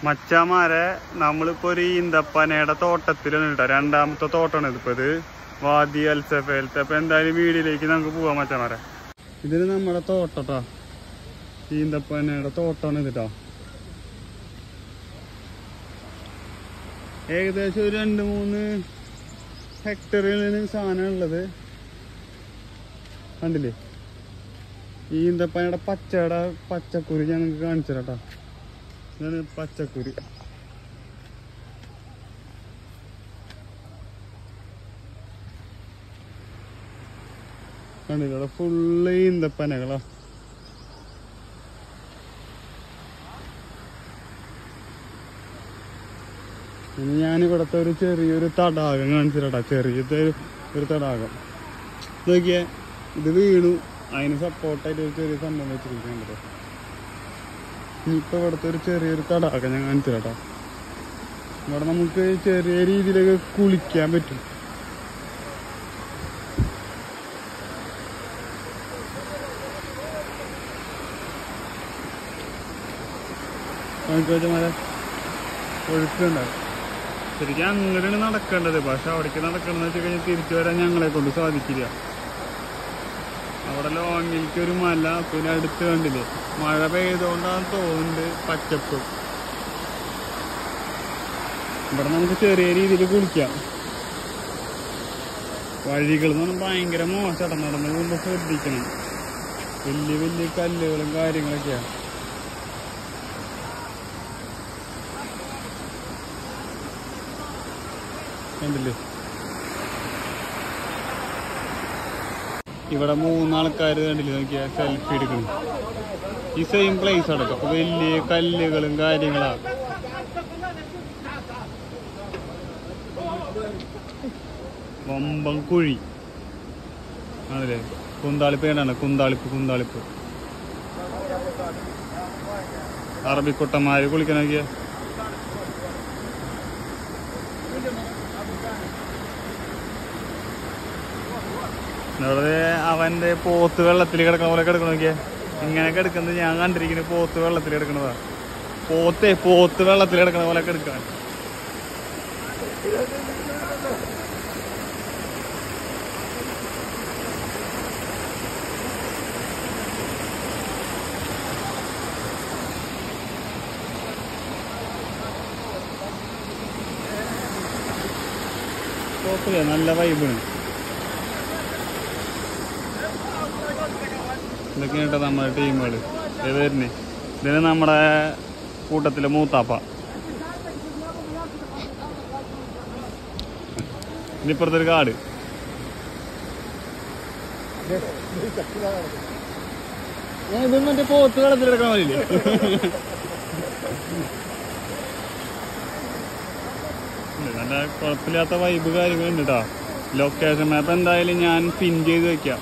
മച്ചാമാരെ നമ്മളിപ്പോ ഒരു ഈന്തപ്പനയുടെ തോട്ടത്തിലാണ് കേട്ടോ. രണ്ടാമത്തെ തോട്ടമാണ് ഇതിപ്പോ. ഇത് വാദി അൽസഫേലത്തെ. അപ്പൊ എന്തായാലും വീടിലേക്ക് നമുക്ക് പോവാം മച്ചാമാരെ. ഇതിന് നമ്മുടെ തോട്ടട്ടോ, ഈന്തപ്പനയുടെ തോട്ടമാണ് ഇതിട്ടോ. ഏകദേശം ഒരു 2-3 ഹെക്ടറിൽ സാധനം ഉള്ളത് കണ്ടില്ലേ. ഈന്തപ്പനയുടെ പച്ചക്കുരു ഞാൻ നിങ്ങൾക്ക് കാണിച്ചു തരാം കേട്ടോ. ഇതാണ് പച്ചക്കുരു. കണ്ടില്ല, ഇവിടെ ഫുള്ള് ഈന്തപ്പനകളാ. ഇനി ഞാനിവിടത്തെ ഒരു ചെറിയൊരു തടാകം കാണിച്ചു തരാം. ചെറിയത്തെ ഒരു തടാകം നോക്കിയേ. ഇത് വീണു, അതിന് സപ്പോർട്ടായിട്ട് ഒരു ചെറിയ സംഭവം വെച്ചിരിക്കുന്നുണ്ട്. ഇനിയിപ്പോൾ ഇവിടുത്തെ ഒരു ചെറിയൊരു തടാകം ഞാൻ കാണിച്ചു തരാം. ഇവിടെ നമുക്ക് ചെറിയ രീതിയിലൊക്കെ കുളിക്കാൻ പറ്റും. ഒഴുക്കുണ്ടാവും. ശരിക്കും അങ്ങനെയാണ് നടക്കേണ്ടത്. പക്ഷെ അവിടേക്ക് നടക്കണമെന്ന് വെച്ച് കഴിഞ്ഞാൽ തിരിച്ചു വരാൻ ഞങ്ങളെ കൊണ്ട് സാധിക്കില്ല. അവിടെ ലോങ്ങിലേക്ക് ഒരു മല, പിന്നെ അടുത്ത് കണ്ടില്ലേ മഴ പെയ്തുകൊണ്ടാണ് തോന്നുന്നുണ്ട് പച്ചപ്പ്. ഇവിടെ നമുക്ക് ചെറിയ രീതിയിൽ കുളിക്കാം. വഴികൾ എന്ന് പറഞ്ഞാൽ ഭയങ്കര മോശം. നടന്നു പോകുമ്പോൾ ശ്രദ്ധിക്കണം. വലിയ വലിയ കല്ലുകളും കാര്യങ്ങളൊക്കെയാണ്. കണ്ടില്ലേ, ഇവിടെ 3 ആൾക്കാർ കണ്ടില്ലേ നോക്കിയാ സെൽഫി എടുക്കണം. ഈ സെയിം പ്ലേസ് അടക്കം. അപ്പൊ വലിയ കല്ലുകളും കാര്യങ്ങളാ. വമ്പം കുഴി ആണല്ലേ. കുന്താളിപ്പ് കേട്ടാണ്. കുന്താളിപ്പ് അറബിക്കുട്ടന്മാര് കുളിക്കണോക്കിയ. ഇവിടെ അവന്റെ പോത്ത് വെള്ളത്തിൽ കിടക്കണ പോലെ കിടക്കണ നോക്കിയാ. ഇങ്ങനെ കിടക്കുന്നത് ഞാൻ കണ്ടിരിക്കുന്നത് പോത്ത് വെള്ളത്തിൽ കിടക്കണതാ. പോത്ത് വെള്ളത്തിൽ കിടക്കണ പോലെ കിടക്കാൻ. കുഴപ്പമില്ല, നല്ല വൈബാണ്. ഇതൊക്കെയാണ് കേട്ടോ നമ്മുടെ ടീമുകൾ. ഏതായിരുന്നേ ഇതിന് നമ്മുടെ കൂട്ടത്തിലെ മൂത്താപ്പ. ഇനിപ്പുറത്തൊരു കാട്. ഇത് മറ്റേ പോത്ത് വെള്ളത്തിലെടുക്കാൻ മതിയില്ലേ. നല്ല കുഴപ്പമില്ലാത്ത വൈബ് കാര്യങ്ങളുണ്ട് കേട്ടോ. ലൊക്കേഷൻ മാപ്പ് എന്തായാലും ഞാൻ പിൻ ചെയ്ത് വെക്കാം.